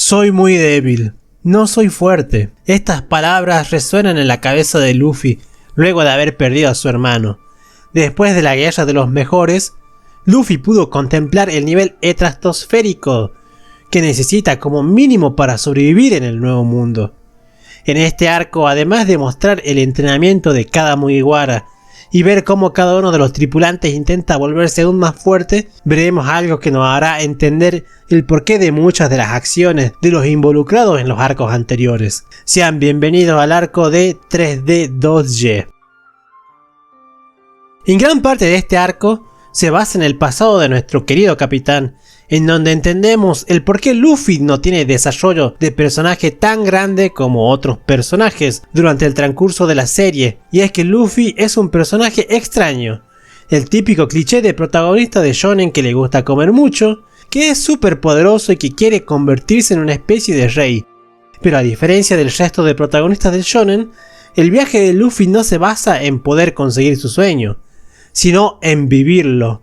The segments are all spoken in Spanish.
Soy muy débil, no soy fuerte. Estas palabras resuenan en la cabeza de Luffy luego de haber perdido a su hermano. Después de la guerra de los mejores, Luffy pudo contemplar el nivel estratosférico que necesita como mínimo para sobrevivir en el nuevo mundo. En este arco, además de mostrar el entrenamiento de cada Mugiwara y ver cómo cada uno de los tripulantes intenta volverse aún más fuerte, veremos algo que nos hará entender el porqué de muchas de las acciones de los involucrados en los arcos anteriores. Sean bienvenidos al arco de 3D2Y. En gran parte de este arco se basa en el pasado de nuestro querido capitán, en donde entendemos el por qué Luffy no tiene desarrollo de personaje tan grande como otros personajes durante el transcurso de la serie, y es que Luffy es un personaje extraño, el típico cliché de protagonista de shonen que le gusta comer mucho, que es súper poderoso y que quiere convertirse en una especie de rey. Pero a diferencia del resto de protagonistas del shonen, el viaje de Luffy no se basa en poder conseguir su sueño, sino en vivirlo.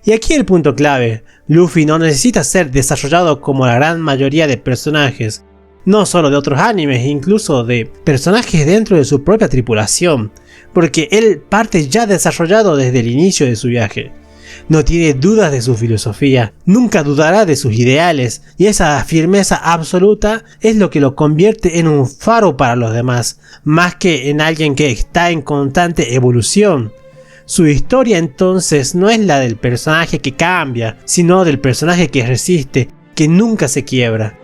Y aquí el punto clave: Luffy no necesita ser desarrollado como la gran mayoría de personajes, no solo de otros animes, incluso de personajes dentro de su propia tripulación, porque él parte ya desarrollado desde el inicio de su viaje. No tiene dudas de su filosofía, nunca dudará de sus ideales, y esa firmeza absoluta es lo que lo convierte en un faro para los demás, más que en alguien que está en constante evolución. Su historia entonces no es la del personaje que cambia, sino del personaje que resiste, que nunca se quiebra.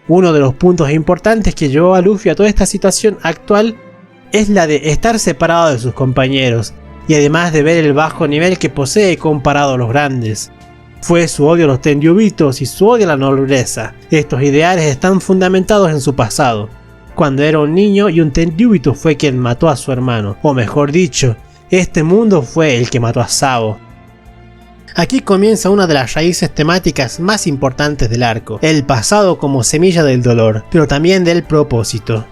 Uno de los puntos importantes que llevó a Luffy a toda esta situación actual es la de estar separado de sus compañeros, y además de ver el bajo nivel que posee comparado a los grandes. Fue su odio a los tenryubitos y su odio a la nobleza. Estos ideales están fundamentados en su pasado, cuando era un niño y un tenryubito fue quien mató a su hermano, o mejor dicho, este mundo fue el que mató a Sabo. Aquí comienza una de las raíces temáticas más importantes del arco, el pasado como semilla del dolor, pero también del propósito.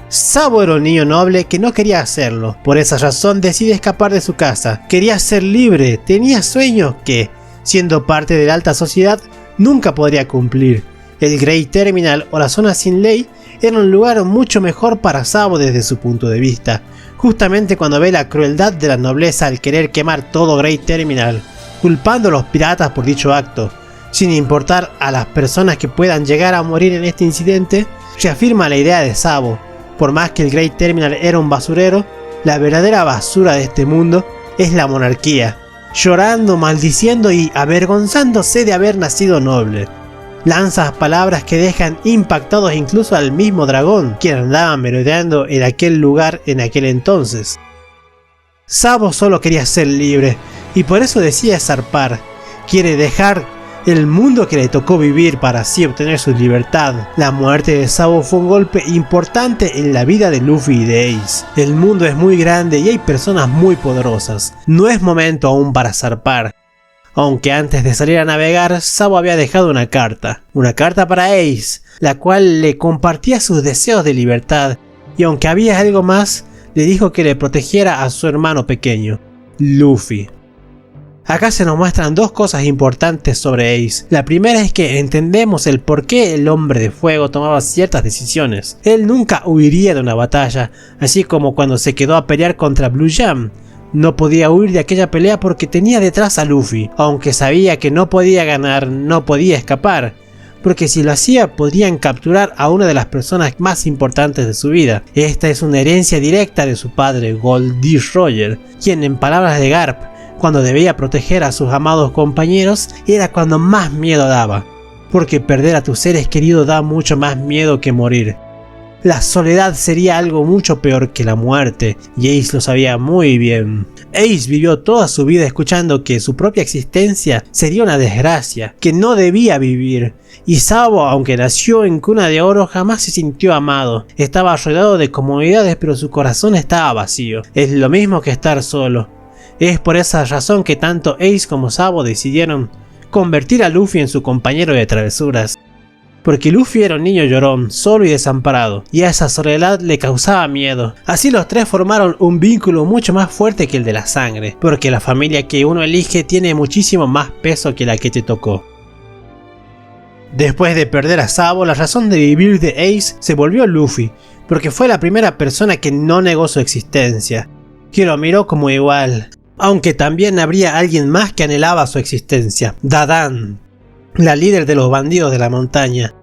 Sabo era un niño noble que no quería hacerlo, por esa razón decide escapar de su casa. Quería ser libre, tenía sueños que, siendo parte de la alta sociedad, nunca podría cumplir. El Great Terminal o la zona sin ley era un lugar mucho mejor para Sabo desde su punto de vista. Justamente cuando ve la crueldad de la nobleza al querer quemar todo Great Terminal, culpando a los piratas por dicho acto, sin importar a las personas que puedan llegar a morir en este incidente, reafirma la idea de Sabo. Por más que el Great Terminal era un basurero, la verdadera basura de este mundo es la monarquía, llorando, maldiciendo y avergonzándose de haber nacido noble. Lanza palabras que dejan impactados incluso al mismo dragón, quien andaba merodeando en aquel lugar en aquel entonces. Sabo solo quería ser libre, y por eso decide zarpar. Quiere dejar el mundo que le tocó vivir para así obtener su libertad. La muerte de Sabo fue un golpe importante en la vida de Luffy y de Ace. El mundo es muy grande y hay personas muy poderosas. No es momento aún para zarpar. Aunque antes de salir a navegar, Sabo había dejado una carta para Ace, la cual le compartía sus deseos de libertad, y aunque había algo más, le dijo que le protegiera a su hermano pequeño, Luffy. Acá se nos muestran dos cosas importantes sobre Ace. La primera es que entendemos el por qué el hombre de fuego tomaba ciertas decisiones. Él nunca huiría de una batalla, así como cuando se quedó a pelear contra Blue Jam. No podía huir de aquella pelea porque tenía detrás a Luffy, aunque sabía que no podía ganar, no podía escapar, porque si lo hacía podrían capturar a una de las personas más importantes de su vida. Esta es una herencia directa de su padre, Gold D. Roger, quien en palabras de Garp, cuando debía proteger a sus amados compañeros, era cuando más miedo daba, porque perder a tus seres queridos da mucho más miedo que morir. La soledad sería algo mucho peor que la muerte, y Ace lo sabía muy bien. Ace vivió toda su vida escuchando que su propia existencia sería una desgracia, que no debía vivir. Y Sabo, aunque nació en cuna de oro, jamás se sintió amado. Estaba rodeado de comodidades, pero su corazón estaba vacío. Es lo mismo que estar solo. Es por esa razón que tanto Ace como Sabo decidieron convertir a Luffy en su compañero de travesuras. Porque Luffy era un niño llorón, solo y desamparado, y a esa soledad le causaba miedo. Así los tres formaron un vínculo mucho más fuerte que el de la sangre, porque la familia que uno elige tiene muchísimo más peso que la que te tocó. Después de perder a Sabo, la razón de vivir de Ace se volvió Luffy, porque fue la primera persona que no negó su existencia, que lo miró como igual, aunque también habría alguien más que anhelaba su existencia, Dadan, la líder de los bandidos de la montaña.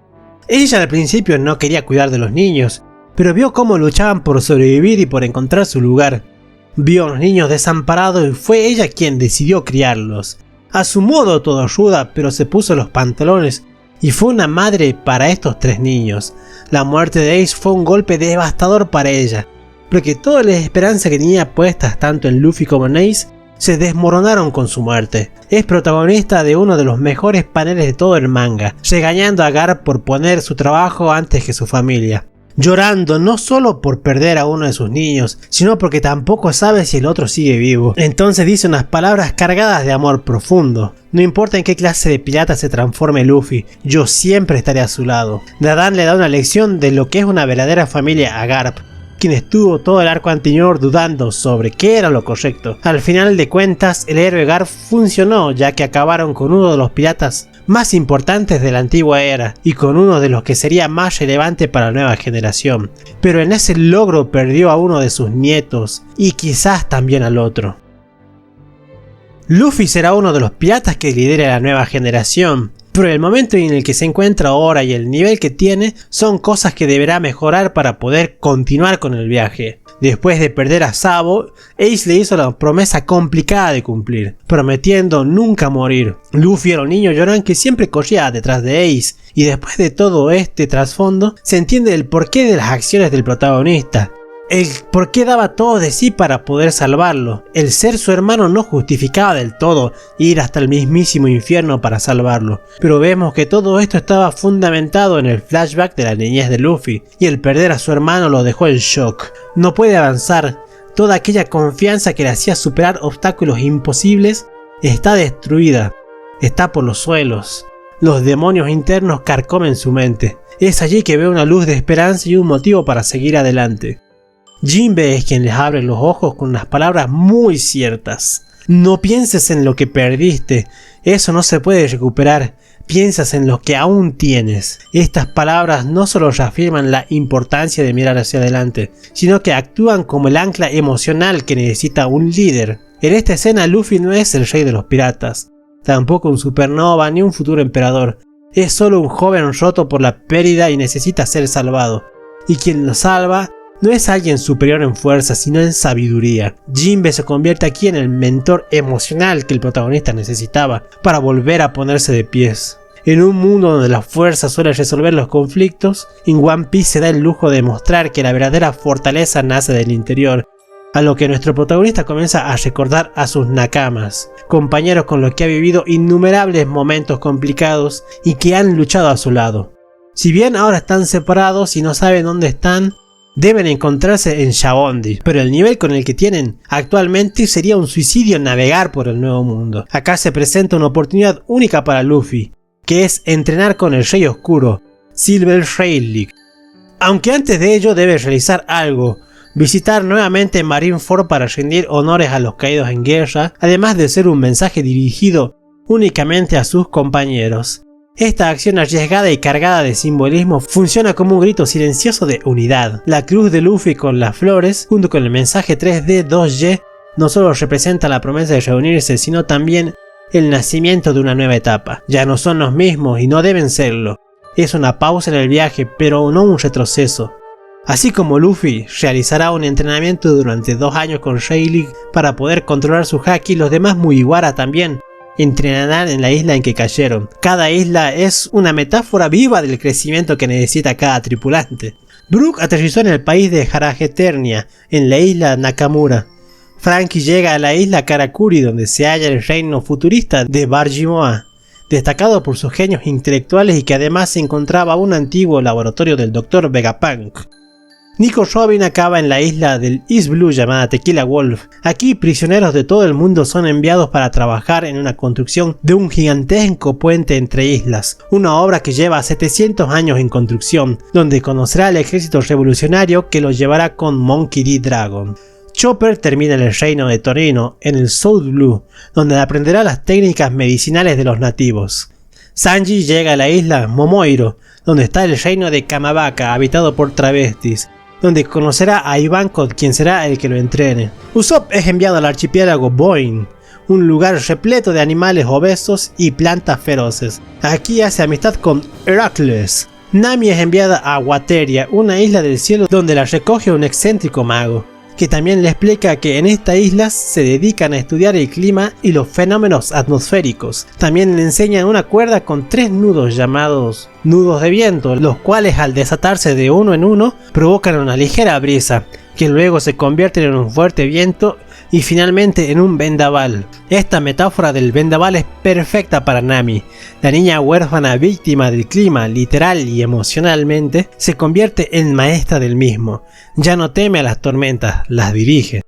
Ella al principio no quería cuidar de los niños, pero vio cómo luchaban por sobrevivir y por encontrar su lugar. Vio a los niños desamparados y fue ella quien decidió criarlos. A su modo todo ayuda, pero se puso los pantalones y fue una madre para estos 3 niños. La muerte de Ace fue un golpe devastador para ella, porque todas las esperanzas que tenía puestas tanto en Luffy como en Ace se desmoronaron con su muerte. Es protagonista de uno de los mejores paneles de todo el manga, regañando a Garp por poner su trabajo antes que su familia. Llorando no solo por perder a uno de sus niños, sino porque tampoco sabe si el otro sigue vivo. Entonces dice unas palabras cargadas de amor profundo. No importa en qué clase de pirata se transforme Luffy, yo siempre estaré a su lado. Dadan le da una lección de lo que es una verdadera familia a Garp, quien estuvo todo el arco anterior dudando sobre qué era lo correcto. Al final de cuentas, el héroe Garp funcionó, ya que acabaron con uno de los piratas más importantes de la antigua era y con uno de los que sería más relevante para la nueva generación, pero en ese logro perdió a uno de sus nietos y quizás también al otro. Luffy será uno de los piratas que lidere la nueva generación, pero el momento en el que se encuentra ahora y el nivel que tiene son cosas que deberá mejorar para poder continuar con el viaje. Después de perder a Sabo, Ace le hizo la promesa complicada de cumplir, prometiendo nunca morir. Luffy era un niño llorón que siempre corría detrás de Ace, y después de todo este trasfondo, se entiende el porqué de las acciones del protagonista. El por qué daba todo de sí para poder salvarlo. El ser su hermano no justificaba del todo ir hasta el mismísimo infierno para salvarlo. Pero vemos que todo esto estaba fundamentado en el flashback de la niñez de Luffy, y el perder a su hermano lo dejó en shock. No puede avanzar. Toda aquella confianza que le hacía superar obstáculos imposibles está destruida. Está por los suelos. Los demonios internos carcomen su mente. Es allí que ve una luz de esperanza y un motivo para seguir adelante. Jinbe es quien les abre los ojos con unas palabras muy ciertas. No pienses en lo que perdiste, eso no se puede recuperar, piensas en lo que aún tienes. Estas palabras no solo reafirman la importancia de mirar hacia adelante, sino que actúan como el ancla emocional que necesita un líder. En esta escena Luffy no es el rey de los piratas, tampoco un supernova ni un futuro emperador, es solo un joven roto por la pérdida y necesita ser salvado, y quien lo salva no es alguien superior en fuerza, sino en sabiduría. Jinbe se convierte aquí en el mentor emocional que el protagonista necesitaba para volver a ponerse de pies. En un mundo donde la fuerza suele resolver los conflictos, en One Piece se da el lujo de mostrar que la verdadera fortaleza nace del interior, a lo que nuestro protagonista comienza a recordar a sus nakamas, compañeros con los que ha vivido innumerables momentos complicados y que han luchado a su lado. Si bien ahora están separados y no saben dónde están, deben encontrarse en Shabondi, pero el nivel con el que tienen actualmente sería un suicidio navegar por el nuevo mundo. Acá se presenta una oportunidad única para Luffy, que es entrenar con el Rey Oscuro, Silver Rayleigh. Aunque antes de ello debe realizar algo, visitar nuevamente Marineford para rendir honores a los caídos en guerra, además de ser un mensaje dirigido únicamente a sus compañeros. Esta acción arriesgada y cargada de simbolismo funciona como un grito silencioso de unidad. La cruz de Luffy con las flores, junto con el mensaje 3D 2Y, no solo representa la promesa de reunirse, sino también el nacimiento de una nueva etapa. Ya no son los mismos y no deben serlo. Es una pausa en el viaje, pero no un retroceso. Así como Luffy realizará un entrenamiento durante 2 años con Rayleigh para poder controlar su haki, los demás Mugiwara también entrenarán en la isla en que cayeron. Cada isla es una metáfora viva del crecimiento que necesita cada tripulante. Brook aterrizó en el país de Harageternia, en la isla Nakamura. Franky llega a la isla Karakuri, donde se halla el reino futurista de Bargimoa, destacado por sus genios intelectuales y que además se encontraba un antiguo laboratorio del Dr. Vegapunk. Nico Robin acaba en la isla del East Blue llamada Tequila Wolf. Aquí prisioneros de todo el mundo son enviados para trabajar en una construcción de un gigantesco puente entre islas, una obra que lleva 700 años en construcción, donde conocerá al ejército revolucionario que lo llevará con Monkey D. Dragon. Chopper termina en el reino de Torino, en el South Blue, donde aprenderá las técnicas medicinales de los nativos. Sanji llega a la isla Momoiro, donde está el reino de Kamabaka, habitado por travestis, donde conocerá a Ivankov, quien será el que lo entrene. Usopp es enviado al archipiélago Boin, un lugar repleto de animales obesos y plantas feroces. Aquí hace amistad con Heracles. Nami es enviada a Wateria, una isla del cielo donde la recoge un excéntrico mago, que también le explica que en esta isla se dedican a estudiar el clima y los fenómenos atmosféricos. También le enseñan una cuerda con 3 nudos llamados nudos de viento, los cuales al desatarse de uno en uno provocan una ligera brisa, que luego se convierte en un fuerte viento y finalmente en un vendaval. Esta metáfora del vendaval es perfecta para Nami. La niña huérfana víctima del clima, literal y emocionalmente, se convierte en maestra del mismo. Ya no teme a las tormentas, las dirige.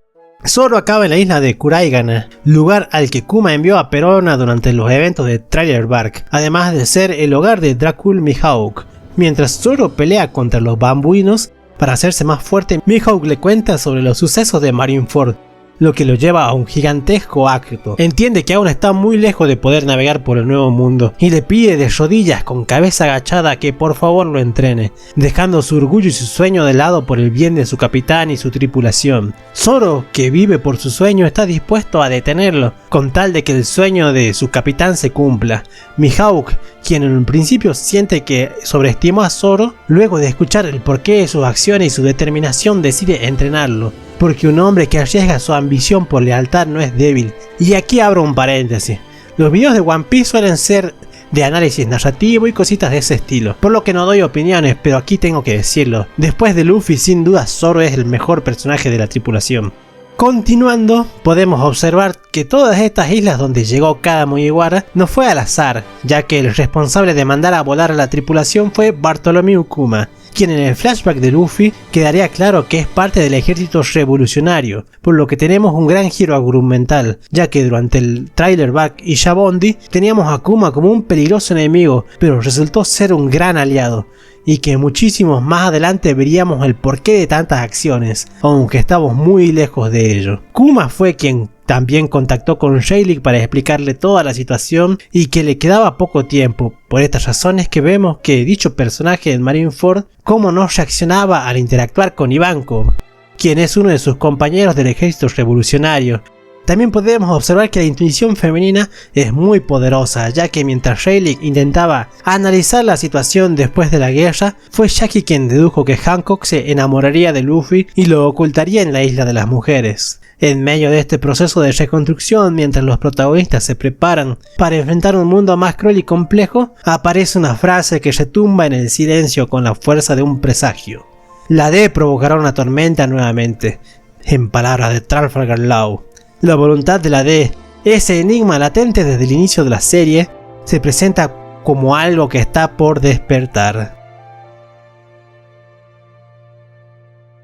Zoro acaba en la isla de Kuraigana, lugar al que Kuma envió a Perona durante los eventos de Trailer Bark, además de ser el hogar de Dracul Mihawk. Mientras Zoro pelea contra los bambuinos, para hacerse más fuerte, Mihawk le cuenta sobre los sucesos de Marineford, lo que lo lleva a un gigantesco acto. Entiende que aún está muy lejos de poder navegar por el nuevo mundo y le pide de rodillas con cabeza agachada que por favor lo entrene, dejando su orgullo y su sueño de lado por el bien de su capitán y su tripulación. Zoro, que vive por su sueño, está dispuesto a detenerlo con tal de que el sueño de su capitán se cumpla. Mihawk, quien en un principio siente que sobreestimó a Zoro, luego de escuchar el porqué de sus acciones y su determinación decide entrenarlo, porque un hombre que arriesga su ambición por lealtad no es débil. Y aquí abro un paréntesis. Los videos de One Piece suelen ser de análisis narrativo y cositas de ese estilo, por lo que no doy opiniones, pero aquí tengo que decirlo. Después de Luffy, sin duda Zoro es el mejor personaje de la tripulación. Continuando, podemos observar que todas estas islas donde llegó cada Mugiwara no fue al azar, ya que el responsable de mandar a volar a la tripulación fue Bartholomew Kuma, quien en el flashback de Luffy quedaría claro que es parte del ejército revolucionario, por lo que tenemos un gran giro argumental, ya que durante el Trailer Bark y Shabondi teníamos a Kuma como un peligroso enemigo, pero resultó ser un gran aliado, y que muchísimos más adelante veríamos el porqué de tantas acciones, aunque estamos muy lejos de ello. Kuma fue quien también contactó con Rayleigh para explicarle toda la situación y que le quedaba poco tiempo. Por estas razones que vemos que dicho personaje en Marineford cómo no reaccionaba al interactuar con Ivankov, quien es uno de sus compañeros del ejército revolucionario. También podemos observar que la intuición femenina es muy poderosa, ya que mientras Rayleigh intentaba analizar la situación después de la guerra, fue Jackie quien dedujo que Hancock se enamoraría de Luffy y lo ocultaría en la isla de las mujeres. En medio de este proceso de reconstrucción, mientras los protagonistas se preparan para enfrentar un mundo más cruel y complejo, aparece una frase que retumba en el silencio con la fuerza de un presagio. La D provocará una tormenta nuevamente, en palabras de Trafalgar Law. La voluntad de la D, ese enigma latente desde el inicio de la serie, se presenta como algo que está por despertar.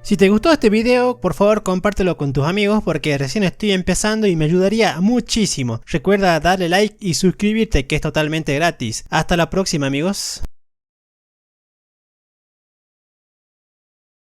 Si te gustó este video, por favor compártelo con tus amigos porque recién estoy empezando y me ayudaría muchísimo. Recuerda darle like y suscribirte, que es totalmente gratis. Hasta la próxima, amigos.